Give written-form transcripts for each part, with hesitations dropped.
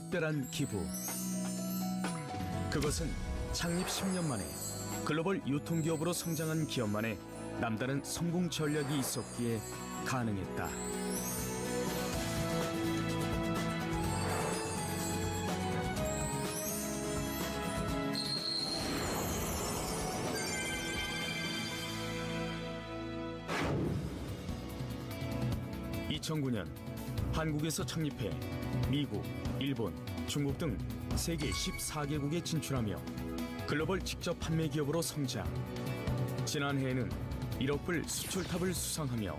특별한 기부. 그것은 창립 10년 만에 글로벌 유통기업으로 성장한 기업만의 남다른 성공 전략이 있었기에 가능했다. (2009년) 한국에서 창립해 미국, 일본, 중국 등 세계 14개국에 진출하며 글로벌 직접 판매 기업으로 성장. 지난해에는 1억 불 수출탑을 수상하며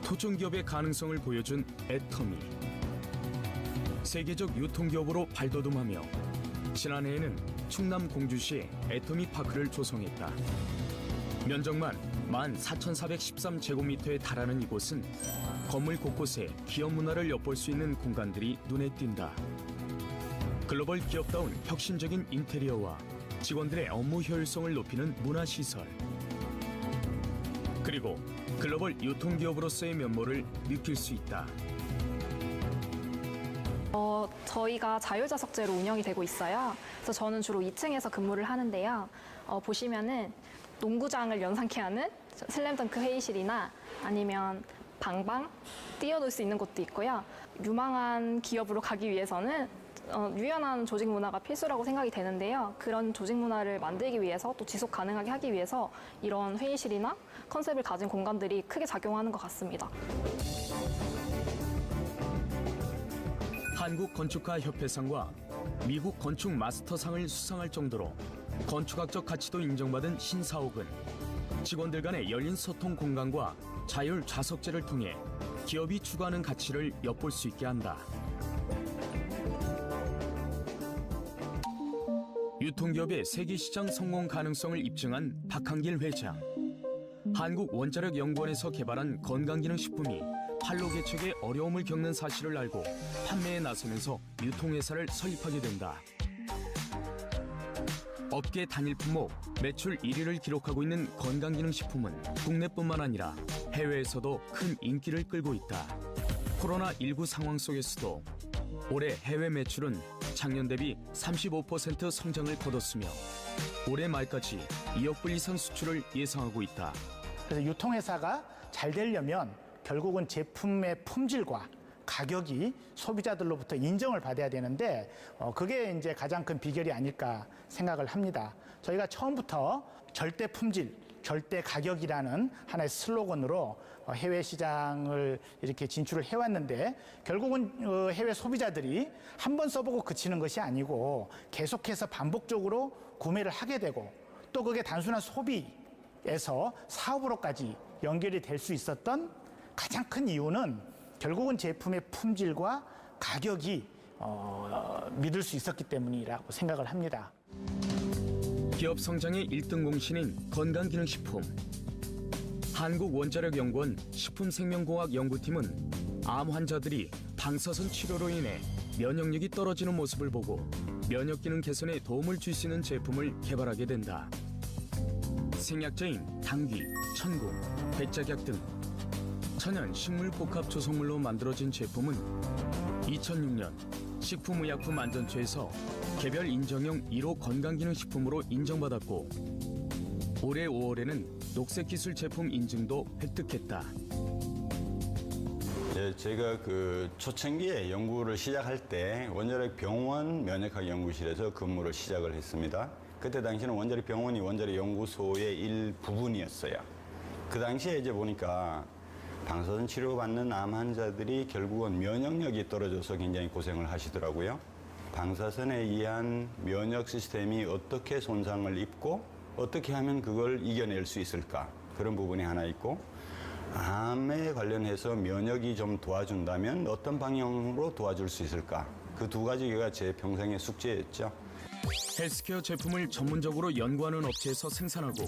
토종 기업의 가능성을 보여준 애터미. 세계적 유통기업으로 발돋움하며 지난해에는 충남 공주시에 애터미 파크를 조성했다. 면적만 14,413제곱미터에 달하는 이곳은 건물 곳곳에 기업 문화를 엿볼 수 있는 공간들이 눈에 띈다. 글로벌 기업다운 혁신적인 인테리어와 직원들의 업무 효율성을 높이는 문화시설, 그리고 글로벌 유통기업으로서의 면모를 느낄 수 있다. 저희가 자율좌석제로 운영이 되고 있어요. 그래서 저는 주로 2층에서 근무를 하는데요. 보시면은 농구장을 연상케 하는 슬램덩크 회의실이나 아니면 방방 뛰어놀 수 있는 곳도 있고요. 유망한 기업으로 가기 위해서는 유연한 조직 문화가 필수라고 생각이 되는데요. 그런 조직 문화를 만들기 위해서 또 지속 가능하게 하기 위해서 이런 회의실이나 컨셉을 가진 공간들이 크게 작용하는 것 같습니다. 한국건축가협회상과 미국 건축 마스터상을 수상할 정도로 건축학적 가치도 인정받은 신사옥은 직원들 간의 열린 소통 공간과 자율 좌석제를 통해 기업이 추구하는 가치를 엿볼 수 있게 한다. 유통기업의 세계시장 성공 가능성을 입증한 박한길 회장. 한국원자력연구원에서 개발한 건강기능식품이 판로 개척에 어려움을 겪는 사실을 알고 판매에 나서면서 유통회사를 설립하게 된다. 업계 단일 품목 매출 1위를 기록하고 있는 건강기능식품은 국내뿐만 아니라 해외에서도 큰 인기를 끌고 있다. 코로나19 상황 속에서도 올해 해외 매출은 작년 대비 35% 성장을 거뒀으며 올해 말까지 2억 불 이상 수출을 예상하고 있다. 그래서 유통회사가 잘 되려면 결국은 제품의 품질과 가격이 소비자들로부터 인정을 받아야 되는데 그게 이제 가장 큰 비결이 아닐까 생각을 합니다. 저희가 처음부터 절대 품질, 절대 가격이라는 하나의 슬로건으로 해외 시장을 이렇게 진출을 해왔는데 결국은 해외 소비자들이 한 번 써보고 그치는 것이 아니고 계속해서 반복적으로 구매를 하게 되고 또 그게 단순한 소비에서 사업으로까지 연결이 될 수 있었던 가장 큰 이유는 결국은 제품의 품질과 가격이 믿을 수 있었기 때문이라고 생각을 합니다. 기업 성장의 1등 공신인 건강기능식품. 한국원자력연구원 식품생명공학연구팀은 암 환자들이 방사선 치료로 인해 면역력이 떨어지는 모습을 보고 면역기능 개선에 도움을 줄 수 있는 제품을 개발하게 된다. 생약자인 당귀, 천국, 백작약 등 천연 식물 복합 조성물로 만들어진 제품은 2006년 식품의약품안전처에서 개별 인정형 1호 건강기능식품으로 인정받았고 올해 5월에는 녹색기술 제품 인증도 획득했다. 예, 제가 초창기에 연구를 시작할 때 원자력 병원 면역학 연구실에서 근무를 시작을 했습니다. 그때 당시는 원자력 병원이 원자력 연구소의 일부분이었어요. 그 당시에 이제 보니까 방사선 치료받는 암 환자들이 결국은 면역력이 떨어져서 굉장히 고생을 하시더라고요. 방사선에 의한 면역 시스템이 어떻게 손상을 입고 어떻게 하면 그걸 이겨낼 수 있을까? 그런 부분이 하나 있고 암에 관련해서 면역이 좀 도와준다면 어떤 방향으로 도와줄 수 있을까? 그 두 가지가 제 평생의 숙제였죠. 헬스케어 제품을 전문적으로 연구하는 업체에서 생산하고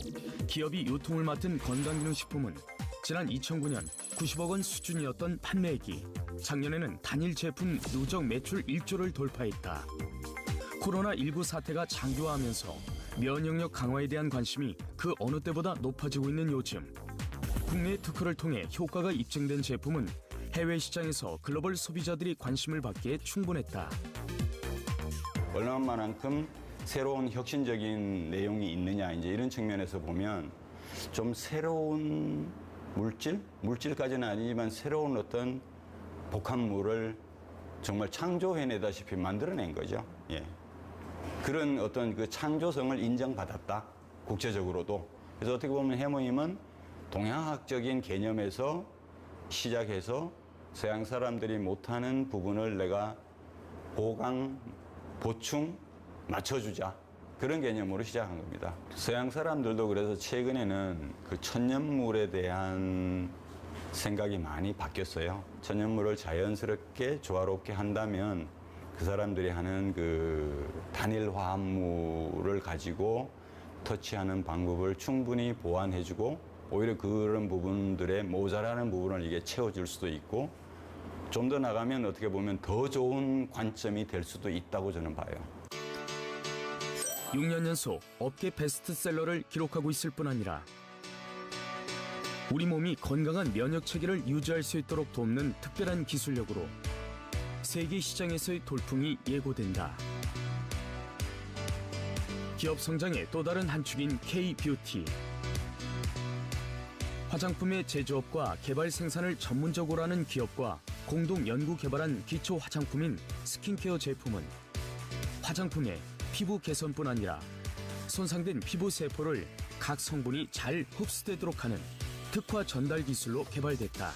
기업이 유통을 맡은 건강기능식품은 지난 2009년 90억 원 수준이었던 판매액이 작년에는 단일 제품 누적 매출 1조를 돌파했다. 코로나19 사태가 장기화하면서 면역력 강화에 대한 관심이 그 어느 때보다 높아지고 있는 요즘 국내 특허를 통해 효과가 입증된 제품은 해외 시장에서 글로벌 소비자들이 관심을 받기에 충분했다. 얼마만큼 새로운 혁신적인 내용이 있느냐 이제 이런 측면에서 보면 좀 새로운 물질까지는 아니지만 새로운 어떤 복합물을 정말 창조해내다시피 만들어낸 거죠. 예. 그런 어떤 그 창조성을 인정받았다. 국제적으로도. 그래서 어떻게 보면 해모임은 동양학적인 개념에서 시작해서 서양 사람들이 못하는 부분을 내가 보강, 보충, 맞춰주자. 그런 개념으로 시작한 겁니다. 서양 사람들도 그래서 최근에는 그 천연물에 대한 생각이 많이 바뀌었어요. 천연물을 자연스럽게 조화롭게 한다면 그 사람들이 하는 그 단일 화합물을 가지고 터치하는 방법을 충분히 보완해주고 오히려 그런 부분들의 모자라는 부분을 이게 채워줄 수도 있고 좀 더 나가면 어떻게 보면 더 좋은 관점이 될 수도 있다고 저는 봐요. 6년 연속 업계 베스트셀러를 기록하고 있을 뿐 아니라 우리 몸이 건강한 면역 체계를 유지할 수 있도록 돕는 특별한 기술력으로 세계 시장에서의 돌풍이 예고된다. 기업 성장의 또 다른 한 축인 K-뷰티. 화장품의 제조업과 개발 생산을 전문적으로 하는 기업과 공동 연구 개발한 기초 화장품인 스킨케어 제품은 화장품의 피부 개선뿐 아니라 손상된 피부 세포를 각 성분이 잘 흡수되도록 하는 특화 전달 기술로 개발됐다.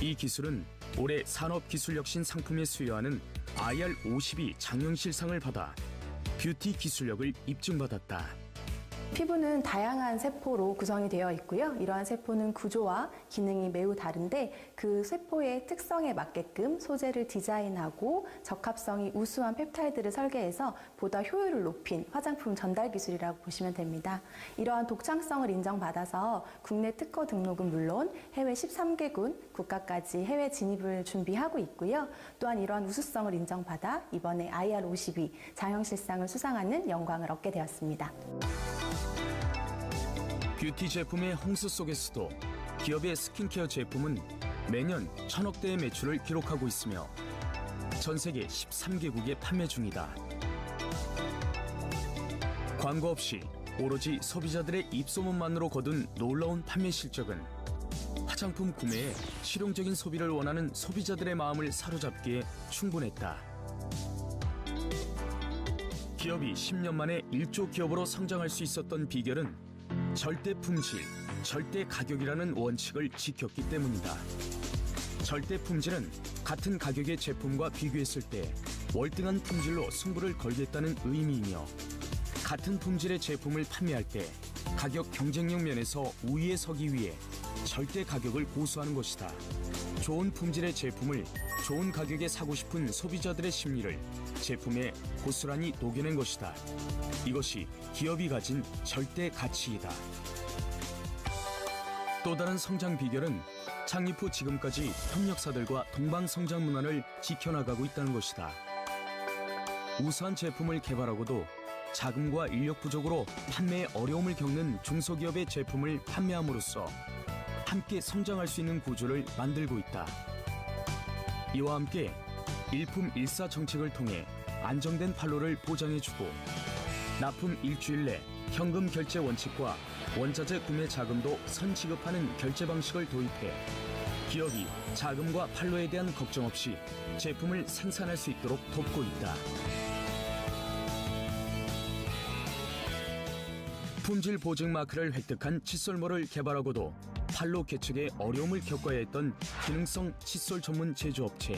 이 기술은 올해 산업기술혁신 상품에 수여하는 IR52 장영실상을 받아 뷰티 기술력을 입증받았다. 피부는 다양한 세포로 구성이 되어 있고요. 이러한 세포는 구조와 기능이 매우 다른데 그 세포의 특성에 맞게끔 소재를 디자인하고 적합성이 우수한 펩타이드를 설계해서 보다 효율을 높인 화장품 전달 기술이라고 보시면 됩니다. 이러한 독창성을 인정받아서 국내 특허 등록은 물론 해외 13개국 국가까지 해외 진입을 준비하고 있고요. 또한 이러한 우수성을 인정받아 이번에 IR52 장영실상을 수상하는 영광을 얻게 되었습니다. 뷰티 제품의 홍수 속에서도 기업의 스킨케어 제품은 매년 1,000억 대의 매출을 기록하고 있으며 전 세계 13개국에 판매 중이다. 광고 없이 오로지 소비자들의 입소문만으로 거둔 놀라운 판매 실적은 화장품 구매에 실용적인 소비를 원하는 소비자들의 마음을 사로잡기에 충분했다. 기업이 10년 만에 1조 기업으로 성장할 수 있었던 비결은 절대 품질, 절대 가격이라는 원칙을 지켰기 때문이다. 절대 품질은 같은 가격의 제품과 비교했을 때 월등한 품질로 승부를 걸겠다는 의미이며 같은 품질의 제품을 판매할 때 가격 경쟁력 면에서 우위에 서기 위해 절대 가격을 고수하는 것이다. 좋은 품질의 제품을 좋은 가격에 사고 싶은 소비자들의 심리를 제품에 고스란히 녹여낸 것이다. 이것이 기업이 가진 절대 가치이다. 또 다른 성장 비결은 창립 후 지금까지 협력사들과 동방성장 문화를 지켜나가고 있다는 것이다. 우수한 제품을 개발하고도 자금과 인력 부족으로 판매에 어려움을 겪는 중소기업의 제품을 판매함으로써 함께 성장할 수 있는 구조를 만들고 있다. 이와 함께 일품일사 정책을 통해 안정된 판로를 보장해주고 납품 일주일 내 현금 결제 원칙과 원자재 구매 자금도 선지급하는 결제 방식을 도입해 기업이 자금과 판로에 대한 걱정 없이 제품을 생산할 수 있도록 돕고 있다. 품질 보증 마크를 획득한 칫솔모를 개발하고도 판로 개척에 어려움을 겪어야 했던 기능성 칫솔 전문 제조업체.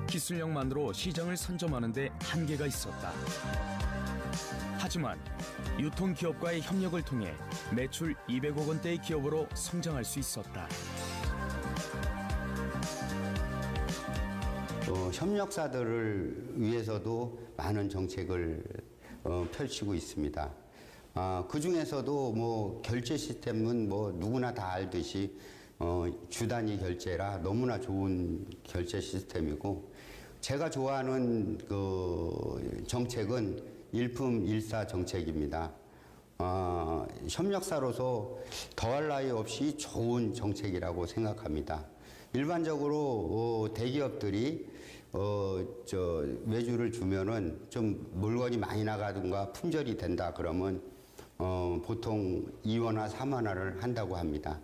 기술력만으로 시장을 선점하는 데 한계가 있었다. 하지만 유통기업과의 협력을 통해 매출 200억 원대의 기업으로 성장할 수 있었다. 협력사들을 위해서도 많은 정책을 펼치고 있습니다. 그 중에서도 뭐 결제 시스템은 뭐 누구나 다 알듯이 주 단위 결제라 너무나 좋은 결제 시스템이고, 제가 좋아하는 그 정책은 일품일사 정책입니다. 협력사로서 더할 나위 없이 좋은 정책이라고 생각합니다. 일반적으로 대기업들이 외주를 주면은 좀 물건이 많이 나가든가 품절이 된다 그러면 보통 2원화, 3원화를 한다고 합니다.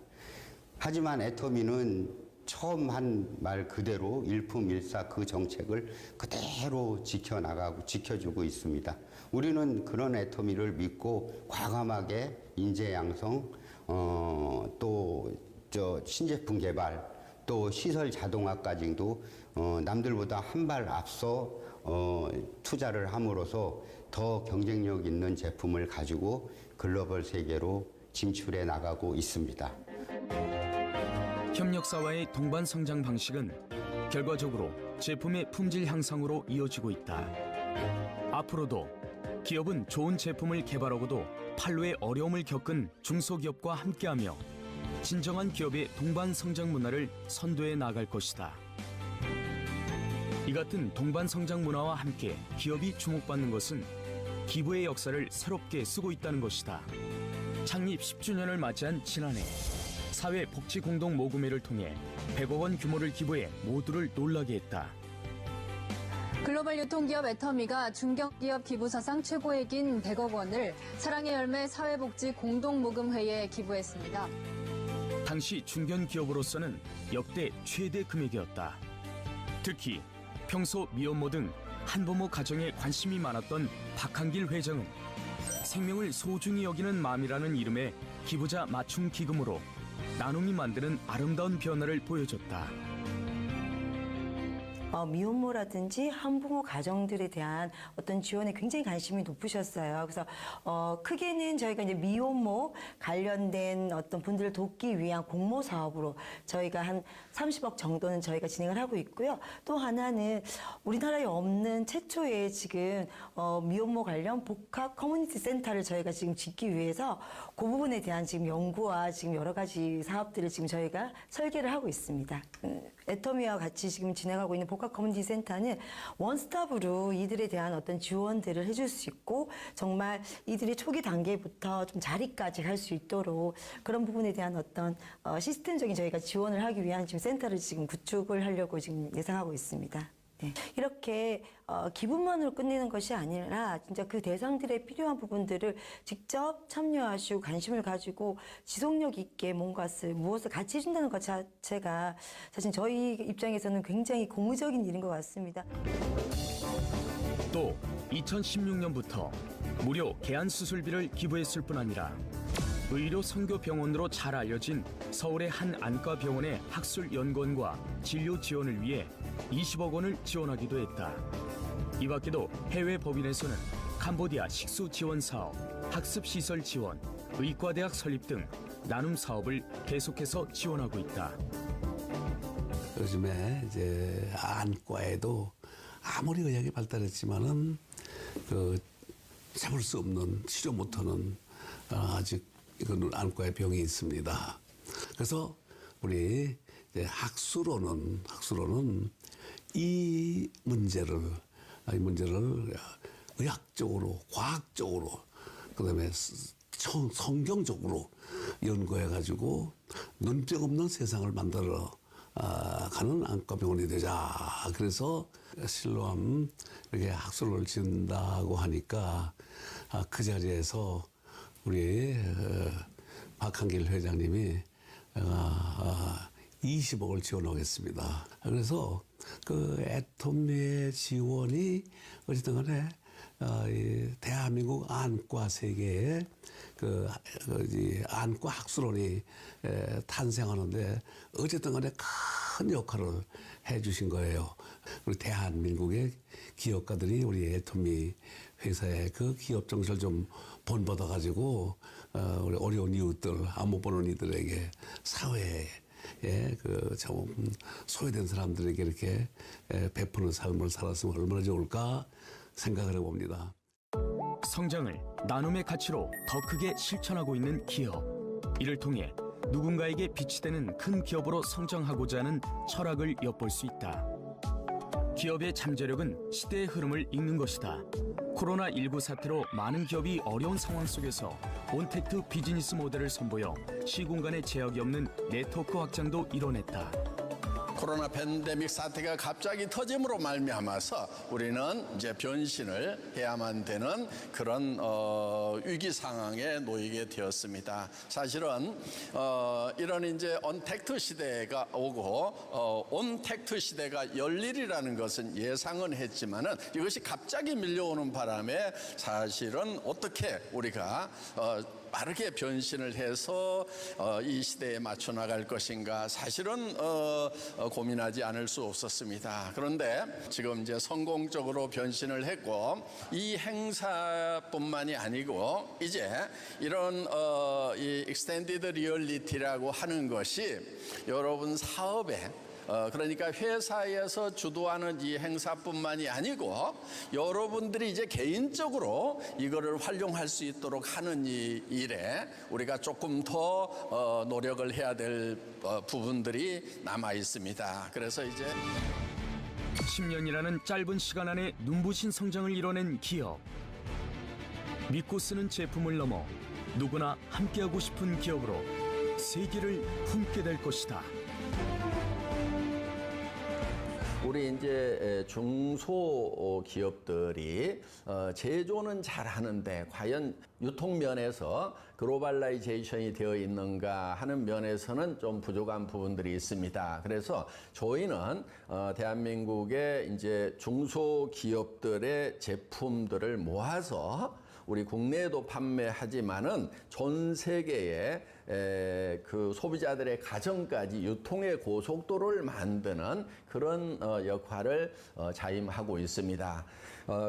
하지만 애터미는 처음 한 말 그대로 일품일사 그 정책을 그대로 지켜나가고 지켜주고 있습니다. 우리는 그런 애터미를 믿고 과감하게 인재 양성, 또 신제품 개발, 또 시설 자동화까지도 남들보다 한 발 앞서 투자를 함으로써 더 경쟁력 있는 제품을 가지고 글로벌 세계로 진출해 나가고 있습니다. 협력사와의 동반 성장 방식은 결과적으로 제품의 품질 향상으로 이어지고 있다. 앞으로도 기업은 좋은 제품을 개발하고도 판로에 어려움을 겪은 중소기업과 함께하며 진정한 기업의 동반 성장 문화를 선도해 나갈 것이다. 이 같은 동반 성장 문화와 함께 기업이 주목받는 것은 기부의 역사를 새롭게 쓰고 있다는 것이다. 창립 10주년을 맞이한 지난해 사회복지공동모금회를 통해 100억 원 규모를 기부해 모두를 놀라게 했다. 글로벌 유통기업 애터미가 중견기업 기부 사상 최고액인 100억 원을 사랑의 열매 사회복지공동모금회에 기부했습니다. 당시 중견기업으로서는 역대 최대 금액이었다. 특히 평소 미혼모 등 한부모 가정에 관심이 많았던 박한길 회장은 생명을 소중히 여기는 마음이라는 이름의 기부자 맞춤 기금으로 나눔이 만드는 아름다운 변화를 보여줬다. 미혼모라든지 한부모 가정들에 대한 어떤 지원에 굉장히 관심이 높으셨어요. 그래서 크게는 저희가 이제 미혼모 관련된 어떤 분들을 돕기 위한 공모 사업으로 저희가 한 30억 정도는 저희가 진행을 하고 있고요. 또 하나는 우리나라에 없는 최초의 지금 미혼모 관련 복합 커뮤니티 센터를 저희가 지금 짓기 위해서 그 부분에 대한 지금 연구와 지금 여러 가지 사업들을 지금 저희가 설계를 하고 있습니다. 애터미와 같이 지금 진행하고 있는 복합 커뮤니티 센터는 원스톱으로 이들에 대한 어떤 지원들을 해줄 수 있고 정말 이들이 초기 단계부터 좀 자리까지 갈 수 있도록 그런 부분에 대한 어떤 시스템적인 저희가 지원을 하기 위한 지금 센터를 지금 구축을 하려고 지금 예상하고 있습니다. 네. 이렇게 기부만으로 끝내는 것이 아니라 진짜 그 대상들의 필요한 부분들을 직접 참여하시고 관심을 가지고 지속력 있게 무엇을 같이 해준다는 것 자체가 사실 저희 입장에서는 굉장히 고무적인 일인 것 같습니다. 또 2016년부터 무료 개안 수술비를 기부했을 뿐 아니라 의료 선교 병원으로 잘 알려진 서울의 한 안과 병원의 학술 연구원과 진료 지원을 위해 20억 원을 지원하기도 했다. 이 밖에도 해외 법인에서는 캄보디아 식수 지원 사업, 학습 시설 지원, 의과대학 설립 등 나눔 사업을 계속해서 지원하고 있다. 요즘에 이제 안과에도 아무리 의학이 발달했지만은 잡을 수 없는 치료 못하는 아직 이건 안과의 병이 있습니다. 그래서 우리 이제 학술로는 이 문제를 의학적으로, 과학적으로, 그다음에 성경적으로 연구해가지고 눈병 없는 세상을 만들어 가는 안과병원이 되자. 그래서 실로암 이렇게 학술을 지은다고 하니까 그 자리에서 우리 박한길 회장님이 20억을 지원하겠습니다. 그래서 그 애터미의 지원이 어쨌든 간에 대한민국 안과 세계에 안과 학술원이 탄생하는데 어쨌든 간에 큰 역할을 해 주신 거예요. 우리 대한민국의 기업가들이 우리 애터미 회사의 그 기업 정신을 좀 본받아가지고 우리 어려운 이웃들, 안 못 보는 이들에게 사회에 참 소외된 사람들에게 이렇게 베푸는 삶을 살았으면 얼마나 좋을까 생각을 해봅니다. 성장을 나눔의 가치로 더 크게 실천하고 있는 기업. 이를 통해 누군가에게 빛이 되는 큰 기업으로 성장하고자 하는 철학을 엿볼 수 있다. 기업의 잠재력은 시대의 흐름을 읽는 것이다. 코로나19 사태로 많은 기업이 어려운 상황 속에서 온택트 비즈니스 모델을 선보여 시공간의 제약이 없는 네트워크 확장도 이뤄냈다. 코로나 팬데믹 사태가 갑자기 터짐으로 말미암아서 우리는 이제 변신을 해야만 되는 그런 위기 상황에 놓이게 되었습니다. 사실은 이런 이제 언택트 시대가 오고 온택트 시대가 열리리라는 것은 예상은 했지만은 이것이 갑자기 밀려오는 바람에 사실은 어떻게 우리가 빠르게 변신을 해서 이 시대에 맞춰 나갈 것인가 사실은 고민하지 않을 수 없었습니다. 그런데 지금 이제 성공적으로 변신을 했고 이 행사뿐만이 아니고 이제 이런 이 익스텐디드 리얼리티라고 하는 것이 여러분 사업에 그러니까 회사에서 주도하는 이 행사뿐만이 아니고 여러분들이 이제 개인적으로 이거를 활용할 수 있도록 하는 이 일에 우리가 조금 더 노력을 해야 될 부분들이 남아 있습니다. 그래서 이제 10년이라는 짧은 시간 안에 눈부신 성장을 이뤄낸 기업. 믿고 쓰는 제품을 넘어 누구나 함께하고 싶은 기업으로 세계를 품게 될 것이다. 우리 이제 중소기업들이 제조는 잘하는데 과연 유통면에서 글로벌라이제이션이 되어 있는가 하는 면에서는 좀 부족한 부분들이 있습니다. 그래서 저희는 대한민국의 이제 중소기업들의 제품들을 모아서 우리 국내에도 판매하지만은 전 세계에 그 소비자들의 가정까지 유통의 고속도로를 만드는 그런 역할을 자임하고 있습니다.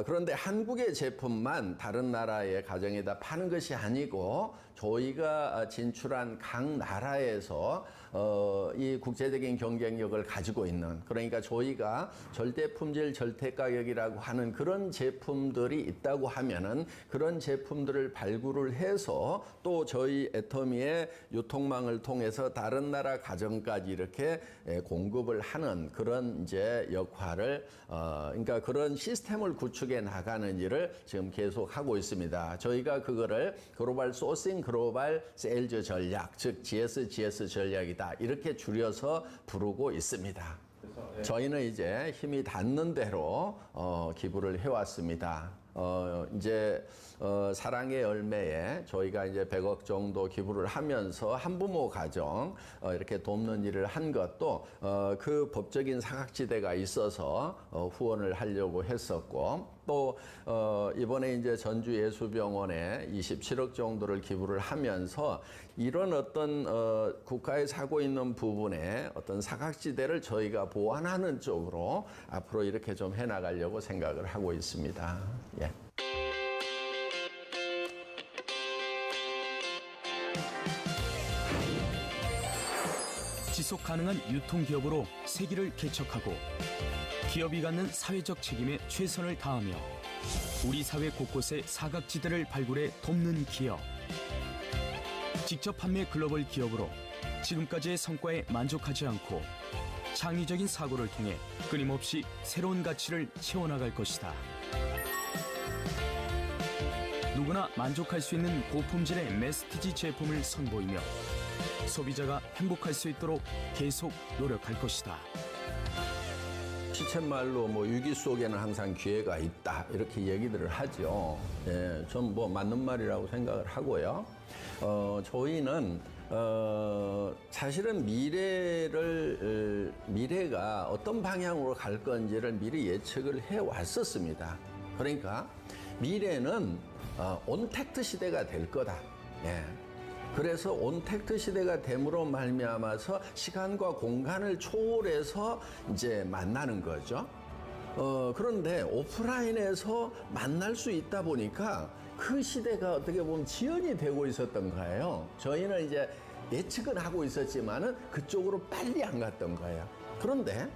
그런데 한국의 제품만 다른 나라의 가정에다 파는 것이 아니고 저희가 진출한 각 나라에서 이 국제적인 경쟁력을 가지고 있는 그러니까 저희가 절대 품질 절대 가격이라고 하는 그런 제품들이 있다고 하면은 그런 제품들을 발굴을 해서 또 저희 애터미의 유통망을 통해서 다른 나라 가정까지 이렇게 공급을 하는 그런 이제 역할을 그러니까 그런 시스템을 구축해 나가는 일을 지금 계속 하고 있습니다. 저희가 그거를 글로벌 소싱 글로벌 세일즈 전략 즉 GSGS 전략이다 이렇게 줄여서 부르고 있습니다. 저희는 이제 힘이 닿는 대로 기부를 해왔습니다. 이제 사랑의 열매에 저희가 이제 100억 정도 기부를 하면서 한부모 가정 이렇게 돕는 일을 한 것도 그 법적인 사각지대가 있어서 후원을 하려고 했었고 또 이번에 이제 전주예수병원에 27억 정도를 기부를 하면서 이런 어떤 국가에서 하고 있는 부분에 어떤 사각지대를 저희가 보완하는 쪽으로 앞으로 이렇게 좀 해나가려고 생각을 하고 있습니다. 예. 지속 가능한 유통기업으로 세기를 개척하고 기업이 갖는 사회적 책임에 최선을 다하며 우리 사회 곳곳에 사각지대를 발굴해 돕는 기업. 직접 판매 글로벌 기업으로 지금까지의 성과에 만족하지 않고 창의적인 사고를 통해 끊임없이 새로운 가치를 채워나갈 것이다. 누구나 만족할 수 있는 고품질의 메스티지 제품을 선보이며 소비자가 행복할 수 있도록 계속 노력할 것이다. 시쳇말로 뭐 위기 속에는 항상 기회가 있다 이렇게 얘기들을 하죠. 예, 전 뭐 맞는 말이라고 생각을 하고요. 저희는 사실은 미래가 어떤 방향으로 갈 건지를 미리 예측을 해 왔었습니다. 그러니까 미래는 온택트 시대가 될 거다. 예. 그래서 온택트 시대가 됨으로 말미암아서 시간과 공간을 초월해서 이제 만나는 거죠. 그런데 오프라인에서 만날 수 있다 보니까 그 시대가 어떻게 보면 지연이 되고 있었던 거예요. 저희는 이제 예측은 하고 있었지만은 그쪽으로 빨리 안 갔던 거예요. 그런데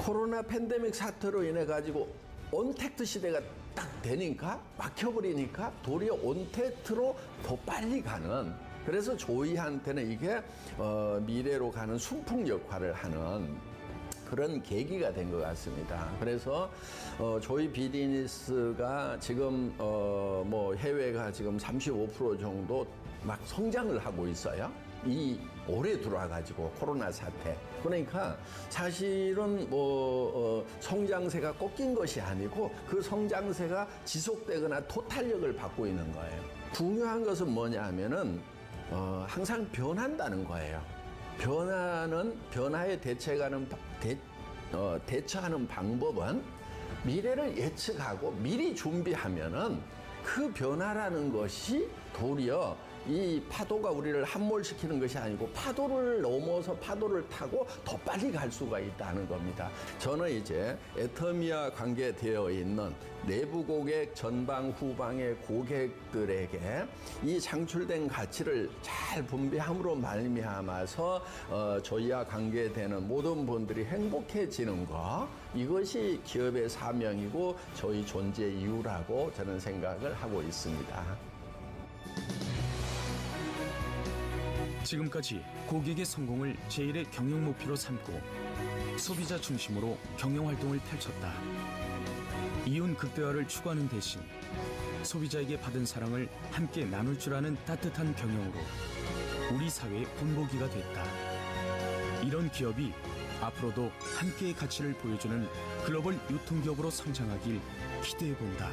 코로나 팬데믹 사태로 인해 가지고 온택트 시대가 딱 되니까 막혀버리니까 도리어 온택트로 더 빨리 가는 그래서 저희한테는 이게 미래로 가는 순풍 역할을 하는 그런 계기가 된 것 같습니다. 그래서 저희 비즈니스가 지금 뭐 해외가 지금 35% 정도 막 성장을 하고 있어요. 이 오래 들어와가지고 코로나 사태. 그러니까 사실은 성장세가 꺾인 것이 아니고 그 성장세가 지속되거나 토탈력을 받고 있는 거예요. 중요한 것은 뭐냐 하면은 항상 변한다는 거예요. 변화에 대처하는 방법은 미래를 예측하고 미리 준비하면은 그 변화라는 것이 도리어 이 파도가 우리를 함몰시키는 것이 아니고 파도를 넘어서 파도를 타고 더 빨리 갈 수가 있다는 겁니다. 저는 이제 애터미와 관계되어 있는 내부 고객, 전방, 후방의 고객들에게 이 창출된 가치를 잘 분배함으로 말미암아서 저희와 관계되는 모든 분들이 행복해지는 것, 이것이 기업의 사명이고 저희 존재 이유라고 저는 생각을 하고 있습니다. 지금까지 고객의 성공을 제1의 경영 목표로 삼고 소비자 중심으로 경영 활동을 펼쳤다. 이윤 극대화를 추구하는 대신 소비자에게 받은 사랑을 함께 나눌 줄 아는 따뜻한 경영으로 우리 사회의 본보기가 됐다. 이런 기업이 앞으로도 함께의 가치를 보여주는 글로벌 유통기업으로 성장하길 기대해본다.